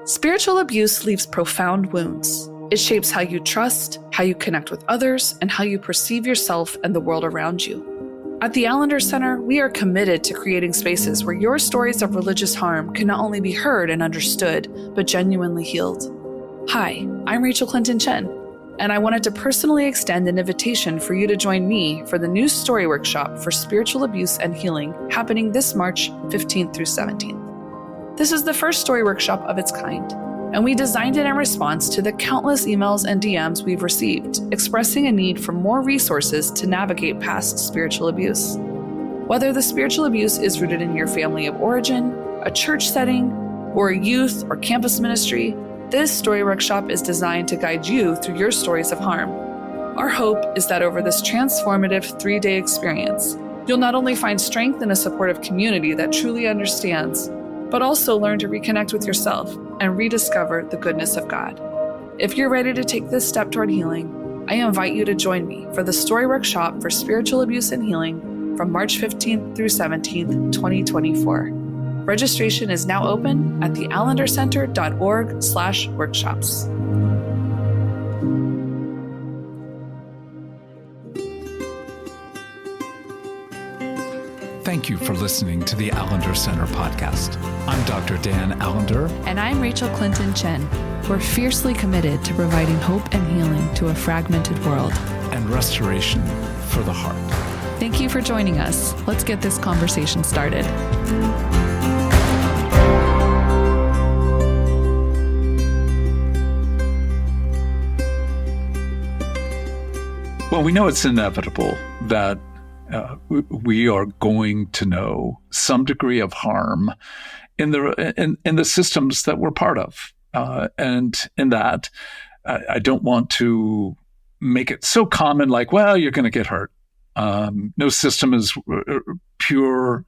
Spiritual abuse leaves profound wounds. It shapes how you trust, how you connect with others, and how you perceive yourself and the world around you. At the Allender Center, we are committed to creating spaces where your stories of religious harm can not only be heard and understood, but genuinely healed. Hi, I'm Rachel Clinton Chen, and I wanted to personally extend an invitation for you to join me for the new story workshop for spiritual abuse and healing happening this March 15th through 17th. This is the first story workshop of its kind, and we designed it in response to the countless emails and DMs we've received expressing a need for more resources to navigate past spiritual abuse. Whether the spiritual abuse is rooted in your family of origin, a church setting, or a youth or campus ministry, this story workshop is designed to guide you through your stories of harm. Our hope is that over this transformative 3-day experience, you'll not only find strength in a supportive community that truly understands, but also learn to reconnect with yourself and rediscover the goodness of God. If you're ready to take this step toward healing, I invite you to join me for the story workshop for spiritual abuse and healing from March 15th through 17th, 2024. Registration is now open at theallendercenter.org/workshops. Thank you for listening to the Allender Center podcast. I'm Dr. Dan Allender. And I'm Rachel Clinton Chen. We're fiercely committed to providing hope and healing to a fragmented world. And restoration for the heart. Thank you for joining us. Let's get this conversation started. Well, we know it's inevitable that we are going to know some degree of harm in the systems that we're part of, and in that, I don't want to make it so common, like, well, you're going to get hurt. No system is pure.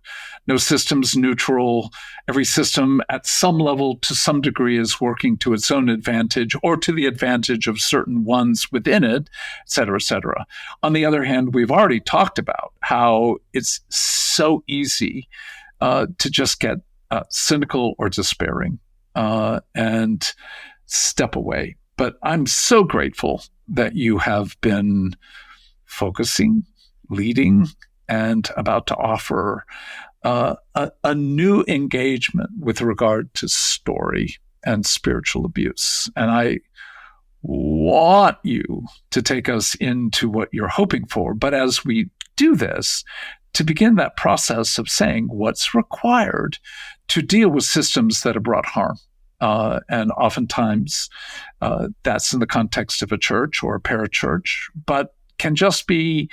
No system's neutral. Every system at some level, to some degree, is working to its own advantage or to the advantage of certain ones within it, et cetera, et cetera. On the other hand, we've already talked about how it's so easy to just get cynical or despairing and step away. But I'm so grateful that you have been focusing, leading, and about to offer a new engagement with regard to story and spiritual abuse. And I want you to take us into what you're hoping for. But as we do this, to begin that process of saying what's required to deal with systems that have brought harm. And oftentimes that's in the context of a church or a parachurch, but can just be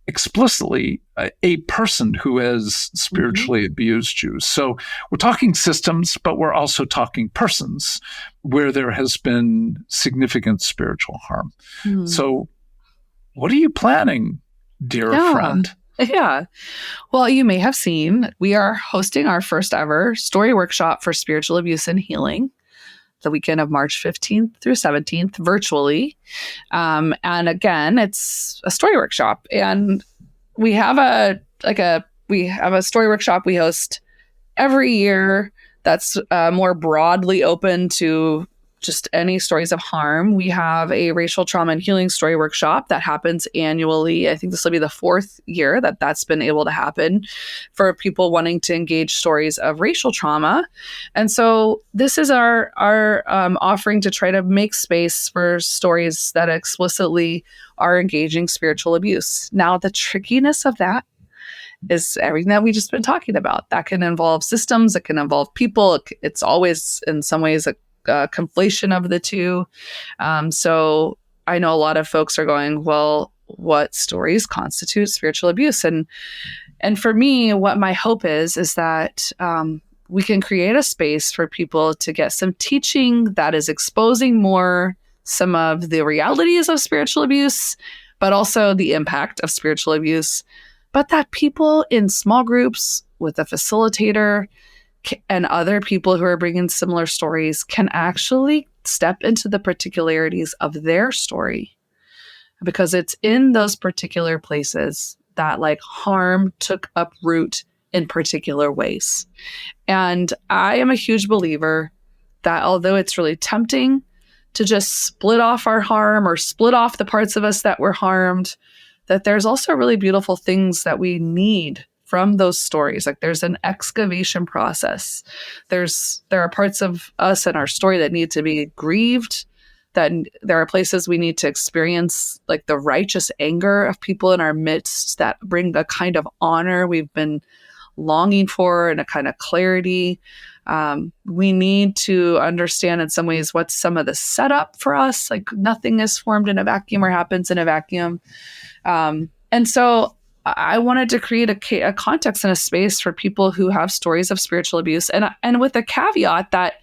explicitly a person who has spiritually abused you. So we're talking systems, but we're also talking persons where there has been significant spiritual harm. So what are you planning, dear friend? Yeah. Well, you may have seen, we are hosting our first ever story workshop for spiritual abuse and healing the weekend of March 15th through 17th virtually. And again, it's a story workshop, and we have a story workshop we host every year that's more broadly open to just any stories of harm. We have a racial trauma and healing story workshop that happens annually. I think this will be the 4th year that that's been able to happen for people wanting to engage stories of racial trauma. And so this is our offering to try to make space for stories that explicitly are engaging spiritual abuse. Now, the trickiness of that is everything that we just been talking about. That can involve systems, it can involve people. It's always in some ways a conflation of the two. So I know a lot of folks are going, well, what stories constitute spiritual abuse? And for me, what my hope is that we can create a space for people to get some teaching that is exposing more some of the realities of spiritual abuse, but also the impact of spiritual abuse, but that people in small groups with a facilitator and other people who are bringing similar stories can actually step into the particularities of their story, because it's in those particular places that like harm took up root in particular ways. And I am a huge believer that although it's really tempting to just split off our harm or split off the parts of us that were harmed, that there's also really beautiful things that we need from those stories. Like there's an excavation process. There are parts of us and our story that need to be grieved, that there are places we need to experience like the righteous anger of people in our midst that bring a kind of honor we've been longing for and a kind of clarity. We need to understand in some ways what's some of the setup for us. Like nothing is formed in a vacuum or happens in a vacuum. And so I wanted to create a context and a space for people who have stories of spiritual abuse, and with a caveat that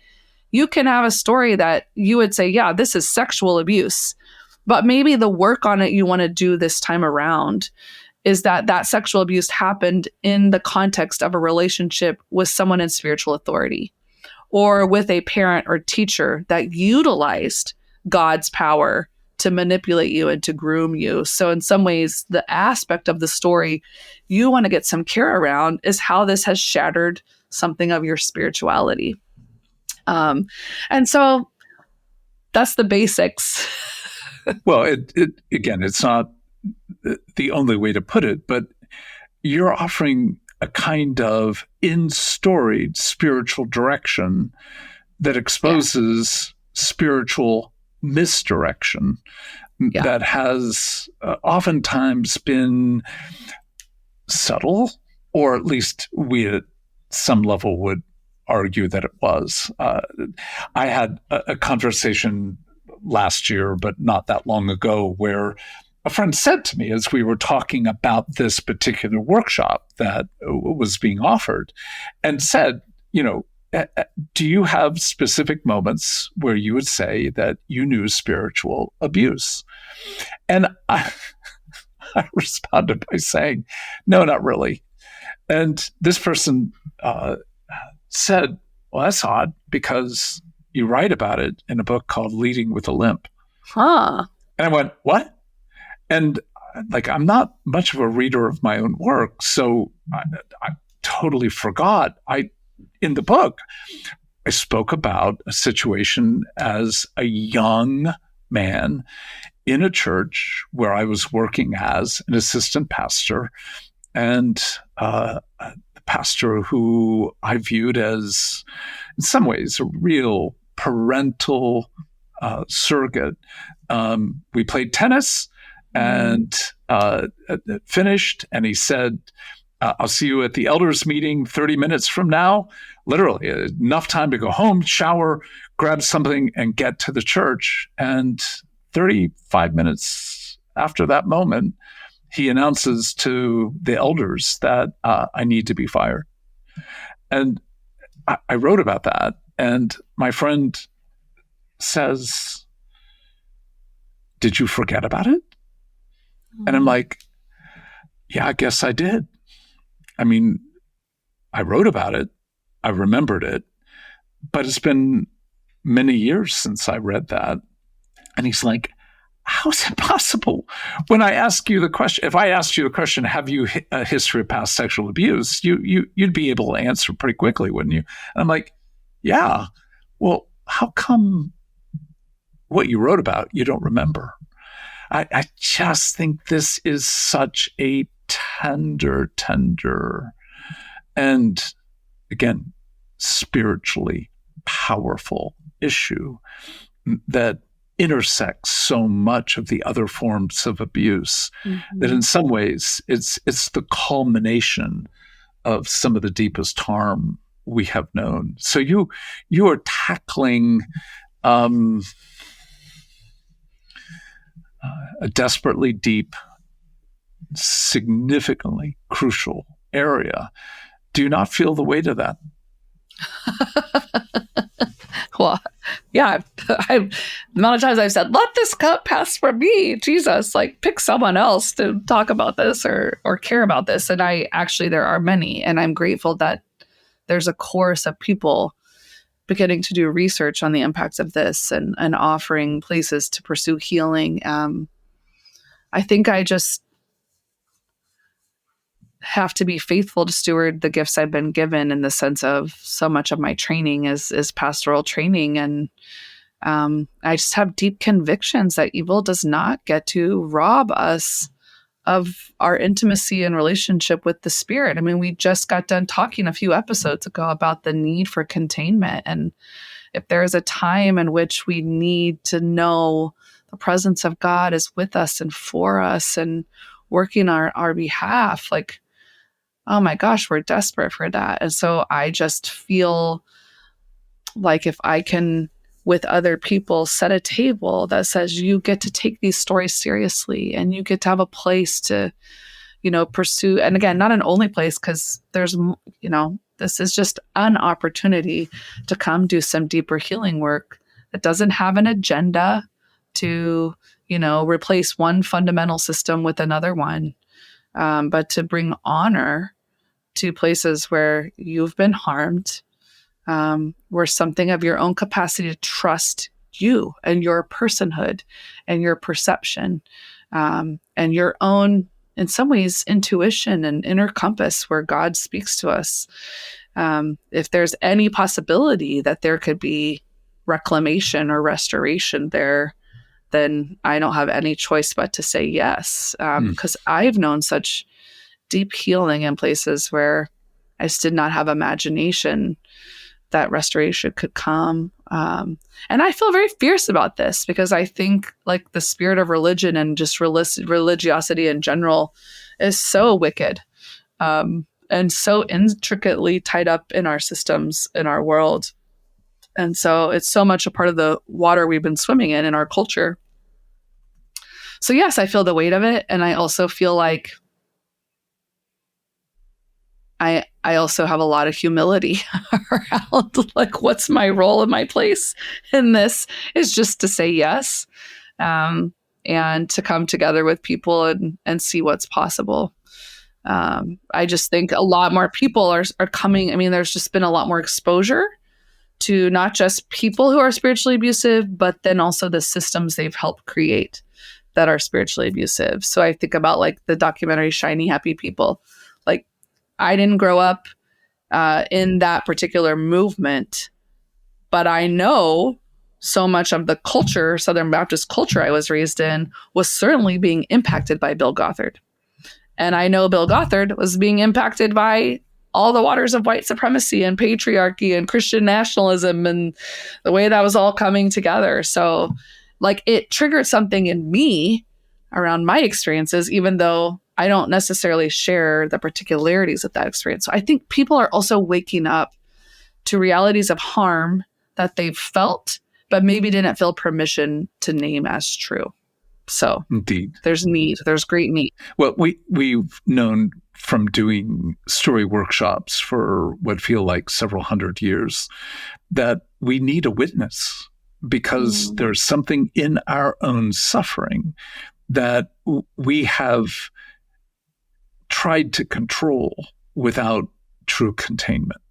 you can have a story that you would say, yeah, this is sexual abuse, but maybe the work on it you want to do this time around is that sexual abuse happened in the context of a relationship with someone in spiritual authority or with a parent or teacher that utilized God's power to manipulate you and to groom you. So in some ways, the aspect of the story you want to get some care around is how this has shattered something of your spirituality. And so that's the basics. Well, it's not the only way to put it, but you're offering a kind of in-storied spiritual direction that exposes spiritual misdirection that has oftentimes been subtle, or at least we at some level would argue that it was. I had a conversation last year, but not that long ago, where a friend said to me as we were talking about this particular workshop that was being offered, and said, do you have specific moments where you would say that you knew spiritual abuse? And I responded by saying, no, not really. And this person said, well, that's odd because you write about it in a book called Leading with a Limp. Huh. And I went, what? And I'm not much of a reader of my own work, so I totally forgot. In the book, I spoke about a situation as a young man in a church where I was working as an assistant pastor, and the pastor who I viewed as, in some ways, a real parental surrogate. We played tennis and finished, and he said, I'll see you at the elders meeting 30 minutes from now. Literally enough time to go home, shower, grab something, and get to the church. And 35 minutes after that moment, he announces to the elders that I need to be fired. And I wrote about that. And my friend says, did you forget about it? And I'm like, yeah, I guess I did. I mean, I wrote about it. I remembered it. But it's been many years since I read that. And he's like, how is it possible? When I ask you the question, if I asked you the question, have you a history of past sexual abuse? You'd be able to answer pretty quickly, wouldn't you? And I'm like, yeah. Well, how come what you wrote about you don't remember? I just think this is such a tender, and again, spiritually powerful issue that intersects so much of the other forms of abuse, that in some ways it's the culmination of some of the deepest harm we have known. So you are tackling a desperately deep, significantly crucial area. Do you not feel the weight of that? Well, yeah, the amount of times I've said, let this cup pass from me, Jesus, like pick someone else to talk about this or care about this. And there are many, and I'm grateful that there's a chorus of people beginning to do research on the impacts of this and offering places to pursue healing. I think have to be faithful to steward the gifts I've been given, in the sense of so much of my training is pastoral training. And I just have deep convictions that evil does not get to rob us of our intimacy and relationship with the Spirit. I mean, we just got done talking a few episodes ago about the need for containment. And if there is a time in which we need to know the presence of God is with us and for us and working on our behalf, like, oh my gosh, we're desperate for that. And so I just feel like if I can, with other people, set a table that says you get to take these stories seriously and you get to have a place to, pursue. And again, not an only place, because there's, this is just an opportunity to come do some deeper healing work that doesn't have an agenda to, replace one fundamental system with another one, but to bring honor to places where you've been harmed, where something of your own capacity to trust you and your personhood and your perception, and your own, in some ways, intuition and inner compass, where God speaks to us. If there's any possibility that there could be reclamation or restoration there, then I don't have any choice but to say yes, because I've known such deep healing in places where I just did not have imagination that restoration could come. And I feel very fierce about this, because I think like the spirit of religion and just religiosity in general is so wicked, and so intricately tied up in our systems, in our world. And so it's so much a part of the water we've been swimming in our culture. So yes, I feel the weight of it. And I also feel like I also have a lot of humility around like, what's my role and my place in this, is just to say yes, and to come together with people and see what's possible. I just think a lot more people are coming. I mean, there's just been a lot more exposure to not just people who are spiritually abusive, but then also the systems they've helped create that are spiritually abusive. So I think about like the documentary Shiny Happy People. Like, I didn't grow up in that particular movement, but I know so much of the culture, Southern Baptist culture I was raised in, was certainly being impacted by Bill Gothard. And I know Bill Gothard was being impacted by all the waters of white supremacy and patriarchy and Christian nationalism and the way that was all coming together. So like, it triggered something in me around my experiences, even though I don't necessarily share the particularities of that experience. So I think people are also waking up to realities of harm that they've felt, but maybe didn't feel permission to name as true. So indeed, there's great need. Well, we've known from doing story workshops for what feel like several hundred years that we need a witness, because there's something in our own suffering that we have tried to control without true containment.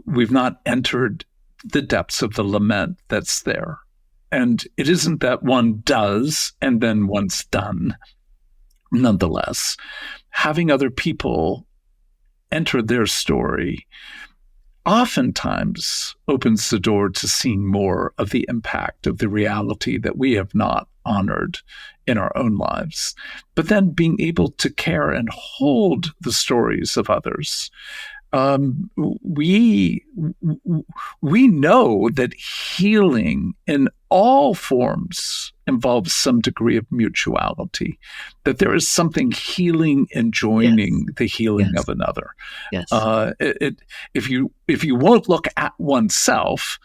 We've not entered the depths of the lament that's there. And it isn't that one does and then one's done. Nonetheless, having other people enter their story oftentimes opens the door to seeing more of the impact of the reality that we have not honored in our own lives. But then being able to care and hold the stories of others. We know that healing in all forms involves some degree of mutuality, that there is something healing in joining the healing of another. Yes. If you won't look at oneself,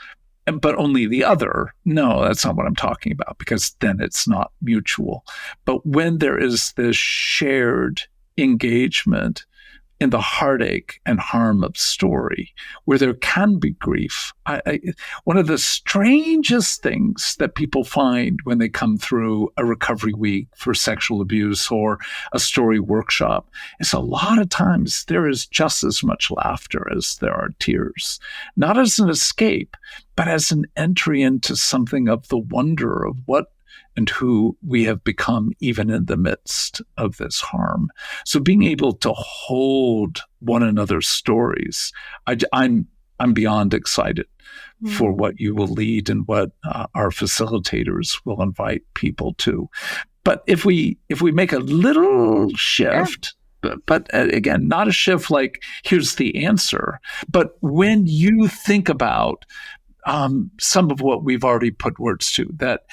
but only the other, no, that's not what I'm talking about, because then it's not mutual. But when there is this shared engagement in the heartache and harm of story, where there can be grief. One of the strangest things that people find when they come through a recovery week for sexual abuse or a story workshop is a lot of times there is just as much laughter as there are tears, not as an escape, but as an entry into something of the wonder of what and who we have become even in the midst of this harm. So being able to hold one another's stories, I'm beyond excited for what you will lead and what our facilitators will invite people to. But if we make a little shift, but again, not a shift like here's the answer, but when you think about some of what we've already put words to, that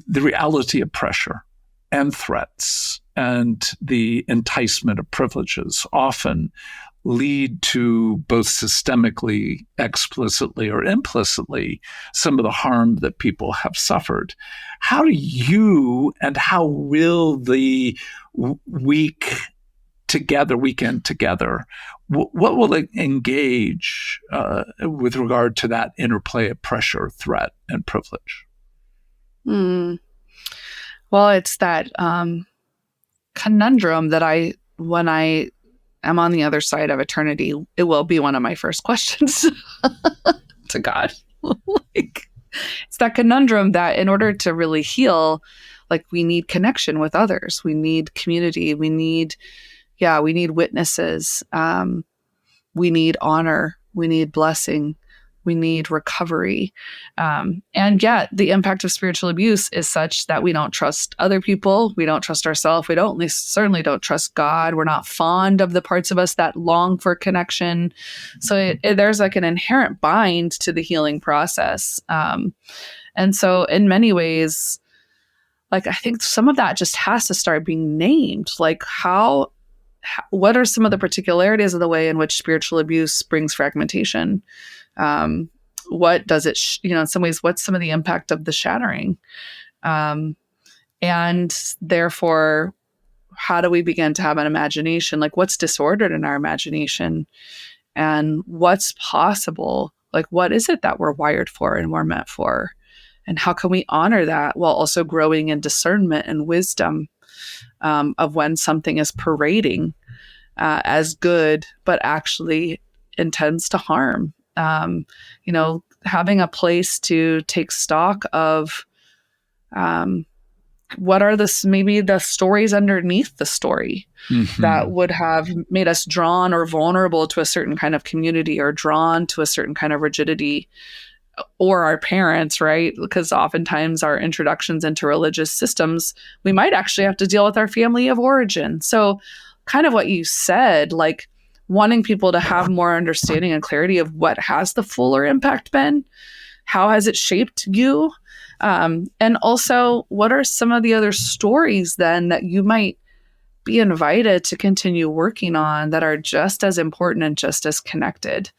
the reality of pressure and threats and the enticement of privileges often lead to both systemically, explicitly, or implicitly some of the harm that people have suffered. How do you and how will the weekend together, what will it engage with regard to that interplay of pressure, threat, and privilege? Well, it's that conundrum that when I am on the other side of eternity, it will be one of my first questions to God. It's that conundrum that in order to really heal, we need connection with others. We need community. We need witnesses. We need honor. We need blessing. We need recovery. And yet the impact of spiritual abuse is such that we don't trust other people. We don't trust ourselves. We certainly don't trust God. We're not fond of the parts of us that long for connection. So there's an inherent bind to the healing process. And so in many ways, I think some of that just has to start being named. What are some of the particularities of the way in which spiritual abuse brings fragmentation? What does it, in some ways, what's some of the impact of the shattering? And therefore, how do we begin to have an imagination? What's disordered in our imagination and what's possible? What is it that we're wired for and we're meant for? And how can we honor that while also growing in discernment and wisdom of when something is parading as good, but actually intends to harm? Having a place to take stock of what are maybe the stories underneath the story that would have made us drawn or vulnerable to a certain kind of community or drawn to a certain kind of rigidity, or our parents, right? Because oftentimes our introductions into religious systems, we might actually have to deal with our family of origin. So kind of what you said, wanting people to have more understanding and clarity of what has the fuller impact been, how has it shaped you, and also what are some of the other stories then that you might be invited to continue working on that are just as important and just as connected.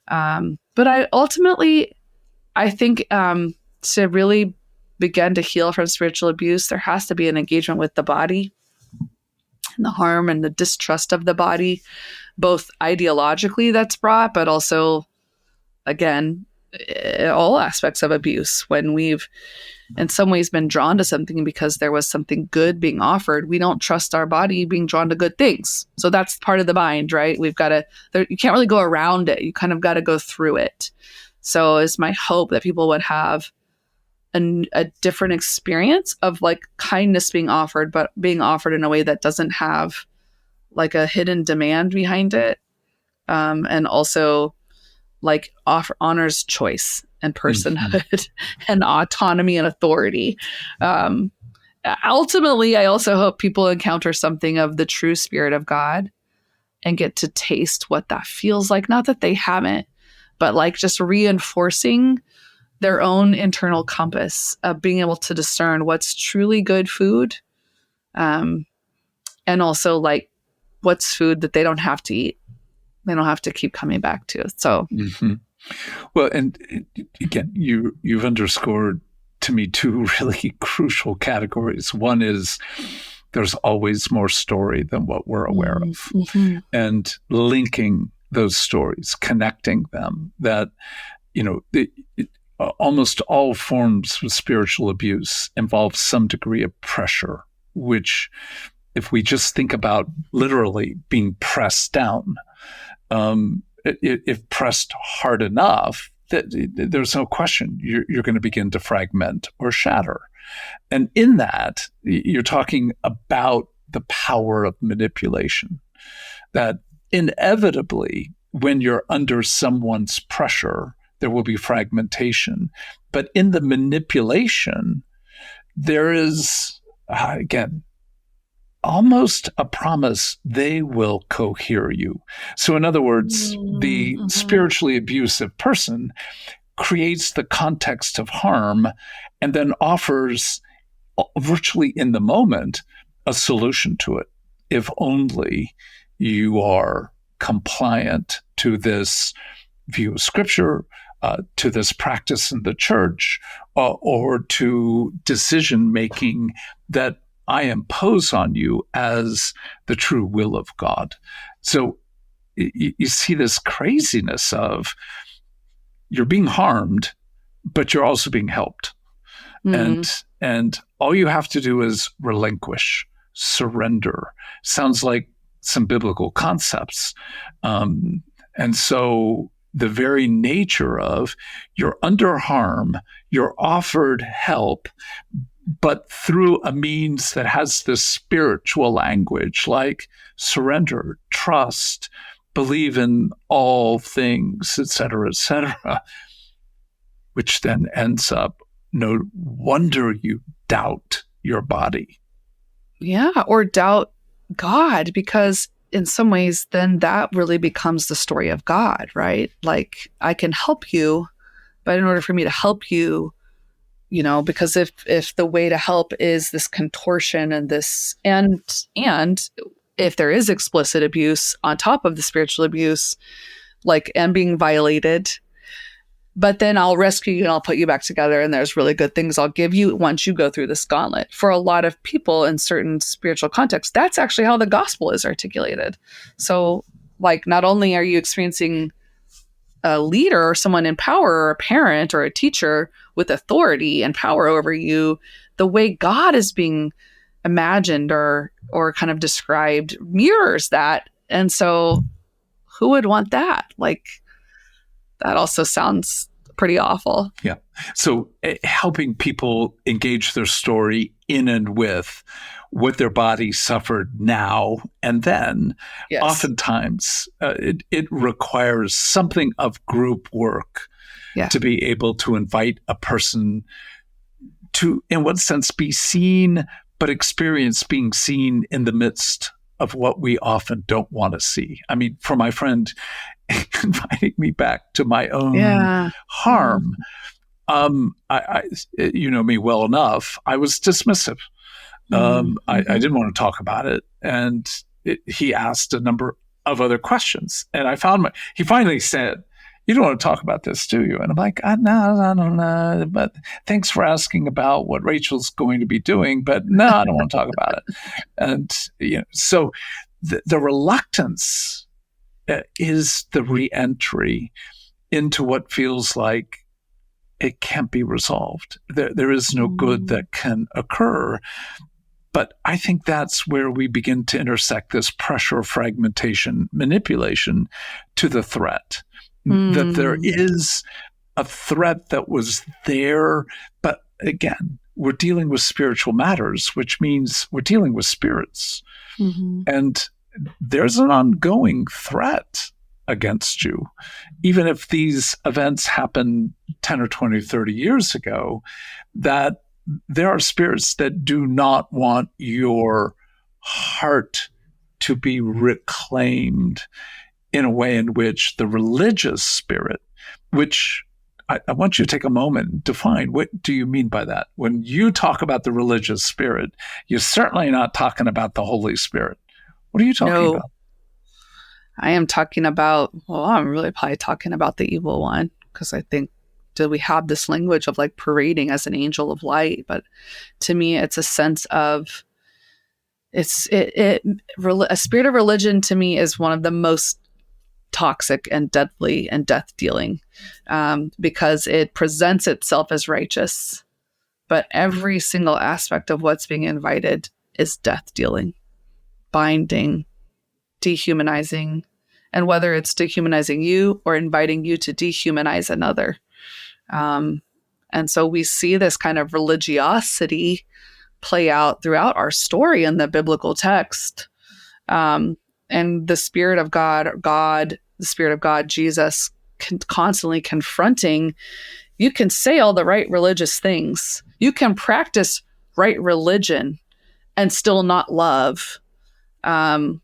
But I think to really begin to heal from spiritual abuse, there has to be an engagement with the body and the harm and the distrust of the body, both ideologically that's brought, but also, again, all aspects of abuse. When we've in some ways been drawn to something because there was something good being offered, we don't trust our body being drawn to good things. So that's part of the bind, right? You can't really go around it. You kind of got to go through it. So it's my hope that people would have a different experience of kindness being offered, but being offered in a way that doesn't have a hidden demand behind it. And also honors choice and personhood and autonomy and authority. Ultimately, I also hope people encounter something of the true spirit of God and get to taste what that feels like. Not that they haven't, but just reinforcing their own internal compass of being able to discern what's truly good food. And also what's food that they don't have to eat. They don't have to keep coming back to. So, Well, and again, you've underscored to me two really crucial categories. One is there's always more story than what we're aware of, and linking those stories, connecting them. That almost all forms of spiritual abuse involve some degree of pressure, which, if we just think about literally being pressed down, if pressed hard enough, there's no question you're going to begin to fragment or shatter. And in that, you're talking about the power of manipulation, that inevitably, when you're under someone's pressure, there will be fragmentation. But in the manipulation, there is, again, almost a promise they will cohere you. So in other words, the spiritually abusive person creates the context of harm and then offers virtually in the moment a solution to it, if only you are compliant to this view of Scripture, to this practice in the church, or to decision making that I impose on you as the true will of God. So you see this craziness of you're being harmed, but you're also being helped. And all you have to do is relinquish, surrender. Sounds like some biblical concepts. And so the very nature of you're under harm, you're offered help, but through a means that has this spiritual language like surrender, trust, believe in all things, et cetera, which then ends up, no wonder you doubt your body. Yeah, or doubt God, because in some ways, then that really becomes the story of God, right? Like, I can help you, but in order for me to help you, because if the way to help is this contortion and this, and if there is explicit abuse on top of the spiritual abuse, like, and being violated, but then I'll rescue you and I'll put you back together, and there's really good things I'll give you once you go through this gauntlet. For a lot of people in certain spiritual contexts, that's actually how the gospel is articulated. So, like, not only are you experiencing a leader or someone in power, or a parent or a teacher with authority and power over you, the way God is being imagined or kind of described mirrors that. And so who would want that? Like, that also sounds pretty awful. Yeah. So helping people engage their story in and with what their body suffered now and then, yes. Oftentimes it requires something of group work to be able to invite a person to, in one sense, be seen, but experience being seen in the midst of what we often don't want to see. I mean, for my friend inviting me back to my own harm, I you know me well enough, I was dismissive. I didn't want to talk about it. And he asked a number of other questions. And he finally said, "You don't want to talk about this, do you?" And I'm like, no, I don't know. But thanks for asking about what Rachel's going to be doing. But no, I don't want to talk about it. And, so the reluctance is the re-entry into what feels like it can't be resolved. There is no good that can occur. But I think that's where we begin to intersect this pressure, fragmentation, manipulation to the threat. That there is a threat that was there, but again, we're dealing with spiritual matters, which means we're dealing with spirits. And there's an ongoing threat against you. Even if these events happened 10 or 20 or 30 years ago, that there are spirits that do not want your heart to be reclaimed in a way in which the religious spirit, which I want you to take a moment and define, what do you mean by that? When you talk about the religious spirit, you're certainly not talking about the Holy Spirit. What are you talking about? I am talking about, I'm really probably talking about the evil one, because I think, do we have this language of like parading as an angel of light? But to me, it's a sense of, a spirit of religion to me is one of the most toxic and deadly and death dealing, because it presents itself as righteous, but every single aspect of what's being invited is death dealing, binding, dehumanizing, and whether it's dehumanizing you or inviting you to dehumanize another. And And so we see this kind of religiosity play out throughout our story in the biblical text. And the Spirit of the Spirit of God, Jesus, constantly confronting, you can say all the right religious things. You can practice right religion and still not love. And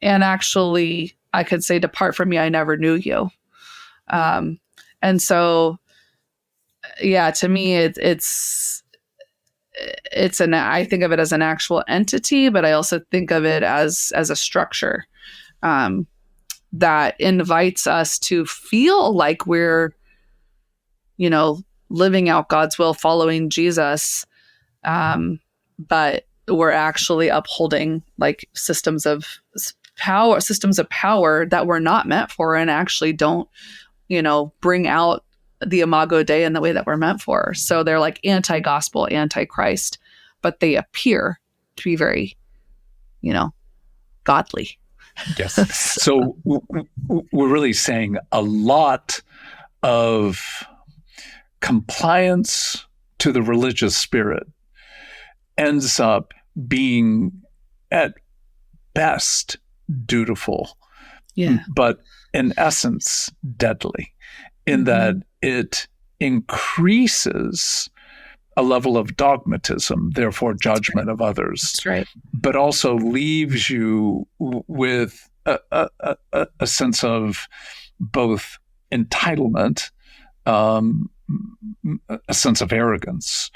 actually, I could say, depart from me, I never knew you. And so, yeah, to me, I think of it as an actual entity, but I also think of it as a structure that invites us to feel like we're, living out God's will, following Jesus, but we're actually upholding like systems of power that we're not meant for, and actually don't, bring out the Imago Dei in the way that we're meant for. So they're like anti-gospel, anti-Christ, but they appear to be very, godly. Yes. So we're really saying a lot of compliance to the religious spirit ends up being at best dutiful, but in essence deadly, in that it increases a level of dogmatism, therefore judgment of others. That's right. But also leaves you with a sense of both entitlement, a sense of arrogance.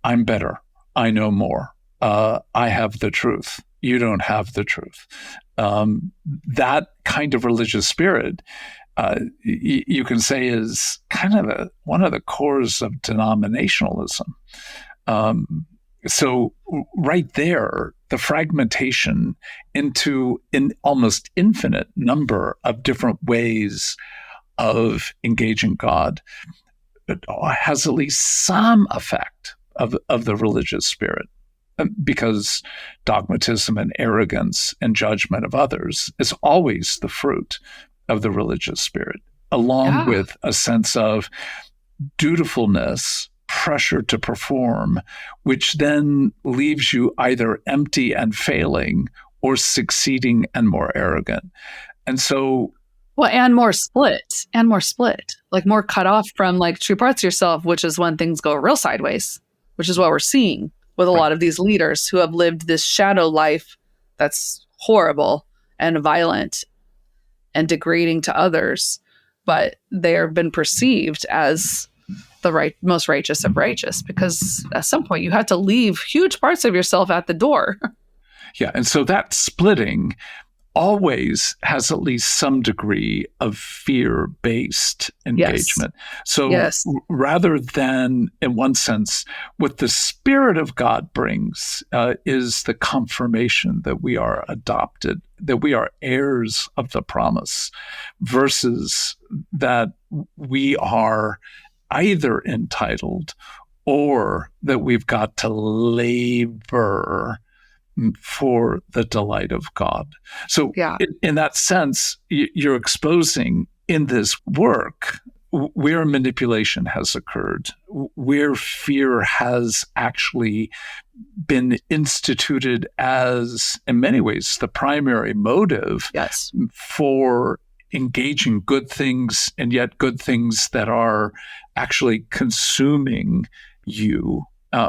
I'm better. I know more. I have the truth. You don't have the truth. That kind of religious spirit, you can say, is kind of one of the cores of denominationalism. So right there, the fragmentation into an almost infinite number of different ways of engaging God, it has at least some effect of the religious spirit, because dogmatism and arrogance and judgment of others is always the fruit of the religious spirit, along with a sense of dutifulness, pressure to perform, which then leaves you either empty and failing or succeeding and more arrogant. And so, and more split, like more cut off from like true parts of yourself, which is when things go real sideways, which is what we're seeing with a lot of these leaders who have lived this shadow life that's horrible and violent and degrading to others, but they have been perceived as the most righteous of righteous, because at some point you had to leave huge parts of yourself at the door. Yeah. And so that splitting always has at least some degree of fear-based engagement. So rather than, in one sense, what the Spirit of God brings is the confirmation that we are adopted, that we are heirs of the promise, versus that we are either entitled or that we've got to labor for the delight of God. So in that sense, you're exposing in this work where manipulation has occurred, where fear has actually been instituted as, in many ways, the primary motive for engaging good things, and yet good things that are actually consuming you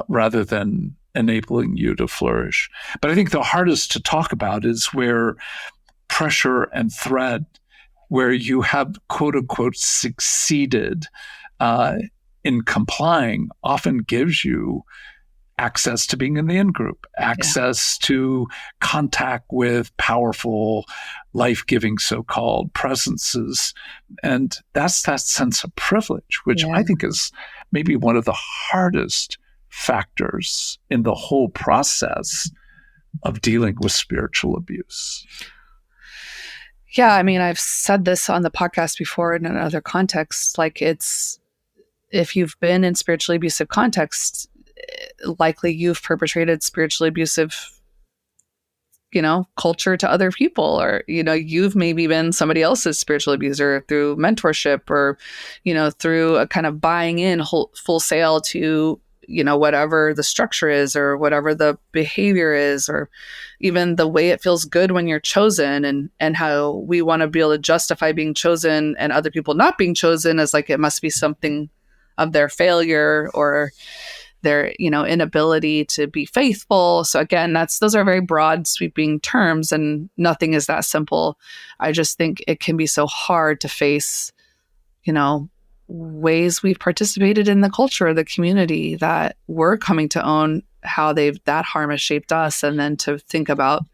rather than enabling you to flourish. But I think the hardest to talk about is where pressure and threat, where you have, quote unquote, succeeded in complying, often gives you access to being in the in-group, access to contact with powerful, life-giving so-called presences. And that's that sense of privilege, which I think is maybe one of the hardest factors in the whole process of dealing with spiritual abuse. Yeah, I mean, I've said this on the podcast before and in other contexts, like if you've been in spiritually abusive contexts, likely you've perpetrated spiritually abusive culture to other people, or, you've maybe been somebody else's spiritual abuser through mentorship, or, through a kind of buying in full sale to, whatever the structure is, or whatever the behavior is, or even the way it feels good when you're chosen, and how we want to be able to justify being chosen and other people not being chosen as like, it must be something of their failure or their, inability to be faithful. So again, those are very broad, sweeping terms, and nothing is that simple. I just think it can be so hard to face, ways we've participated in the culture, the community, that we're coming to own how that harm has shaped us. And then to think about,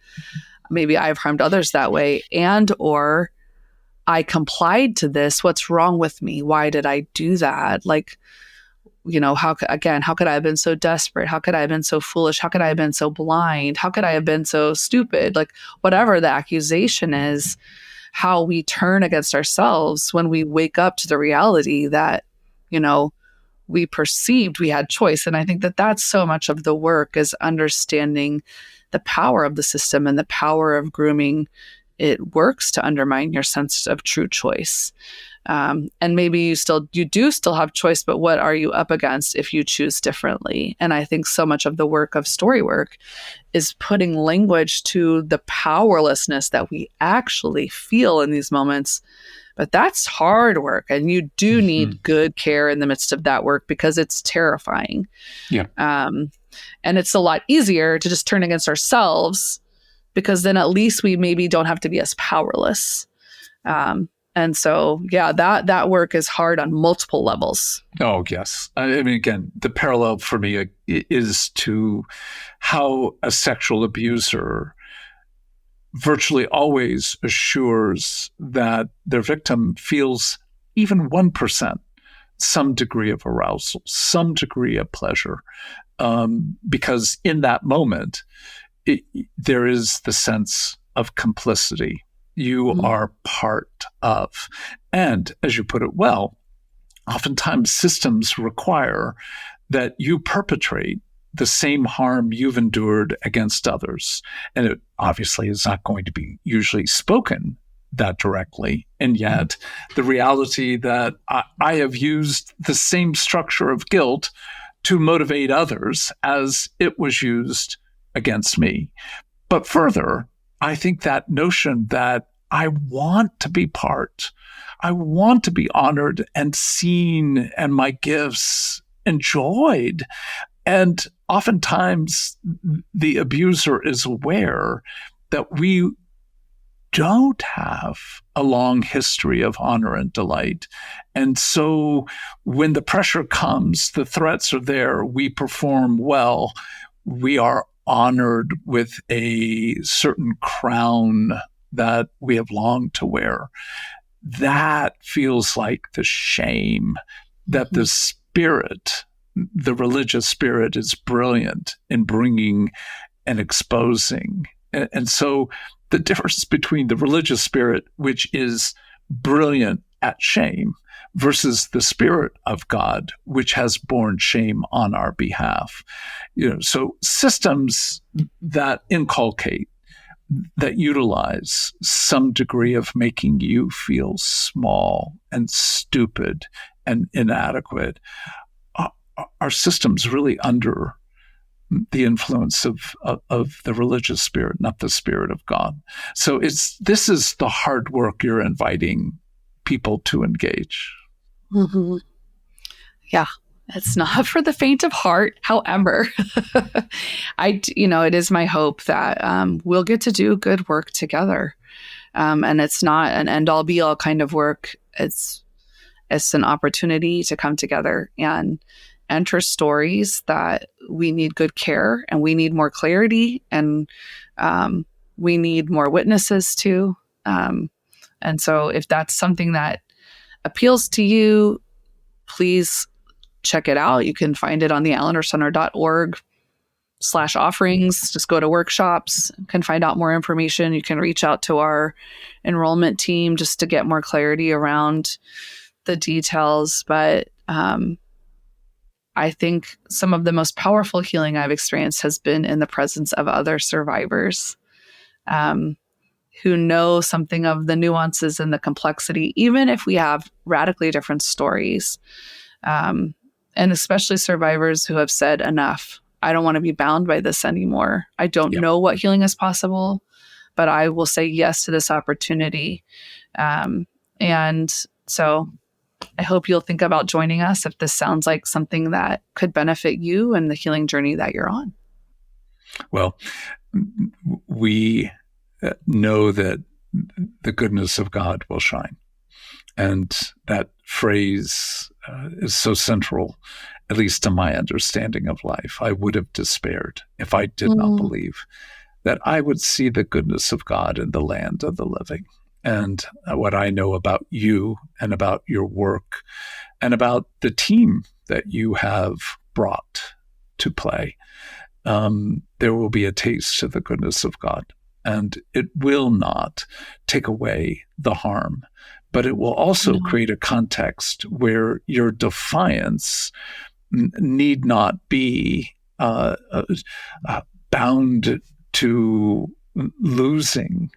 maybe I've harmed others that way, and, or I complied to this. What's wrong with me? Why did I do that? Like, how could I have been so desperate? How could I have been so foolish? How could I have been so blind? How could I have been so stupid? Like, whatever the accusation is, how we turn against ourselves when we wake up to the reality that, we perceived we had choice. And I think that that's so much of the work, is understanding the power of the system and the power of grooming. It works to undermine your sense of true choice. And maybe you do still have choice, but what are you up against if you choose differently? And I think so much of the work of story work is putting language to the powerlessness that we actually feel in these moments. But that's hard work, and you do need good care in the midst of that work, because it's terrifying. Yeah. And it's a lot easier to just turn against ourselves, because then at least we maybe don't have to be as powerless. And so, yeah, that work is hard on multiple levels. Oh, yes. I mean, again, the parallel for me is to how a sexual abuser virtually always assures that their victim feels even 1% some degree of arousal, some degree of pleasure, because in that moment, there is the sense of complicity. You are part of. And as you put it well, oftentimes systems require that you perpetrate the same harm you've endured against others. And it obviously is not going to be usually spoken that directly. And yet the reality that I have used the same structure of guilt to motivate others as it was used against me. But further, I think that notion that I want to be part, I want to be honored and seen, and my gifts enjoyed. And oftentimes the abuser is aware that we don't have a long history of honor and delight. And so when the pressure comes, the threats are there, we perform well, we are honored with a certain crown that we have longed to wear. That feels like the shame that the spirit, the religious spirit, is brilliant in bringing and exposing. And so the difference between the religious spirit, which is brilliant at shame, versus the Spirit of God, which has borne shame on our behalf. So systems that inculcate, that utilize some degree of making you feel small and stupid and inadequate are systems really under the influence of the religious spirit, not the Spirit of God. So this is the hard work you're inviting people to engage. Mm-hmm. Yeah, it's not for the faint of heart. However, it is my hope that we'll get to do good work together, and it's not an end-all be-all kind of work. It's an opportunity to come together and enter stories that we need good care, and we need more clarity, and we need more witnesses to. And so if that's something that appeals to you, please check it out. You can find it on the allendercenter.org/offerings. Just go to workshops, you can find out more information. You can reach out to our enrollment team just to get more clarity around the details. But I think some of the most powerful healing I've experienced has been in the presence of other survivors. who know something of the nuances and the complexity, even if we have radically different stories. And especially survivors who have said, enough. I don't want to be bound by this anymore. I don't know what healing is possible, but I will say yes to this opportunity. And so I hope you'll think about joining us if this sounds like something that could benefit you and the healing journey that you're on. Well, we know that the goodness of God will shine. And that phrase is so central, at least to my understanding of life. I would have despaired if I did not believe that I would see the goodness of God in the land of the living. And what I know about you and about your work and about the team that you have brought to play, there will be a taste of the goodness of God. And it will not take away the harm, but it will also create a context where your defiance need not be bound to losing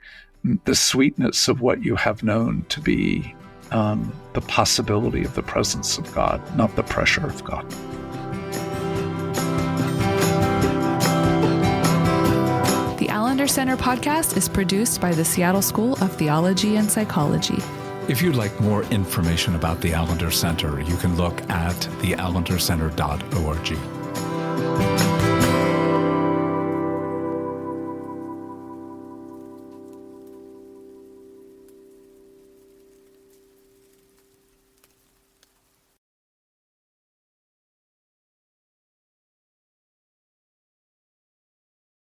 the sweetness of what you have known to be the possibility of the presence of God, not the pressure of God. The Allender Center podcast is produced by the Seattle School of Theology and Psychology. If you'd like more information about the Allender Center, you can look at theallendercenter.org.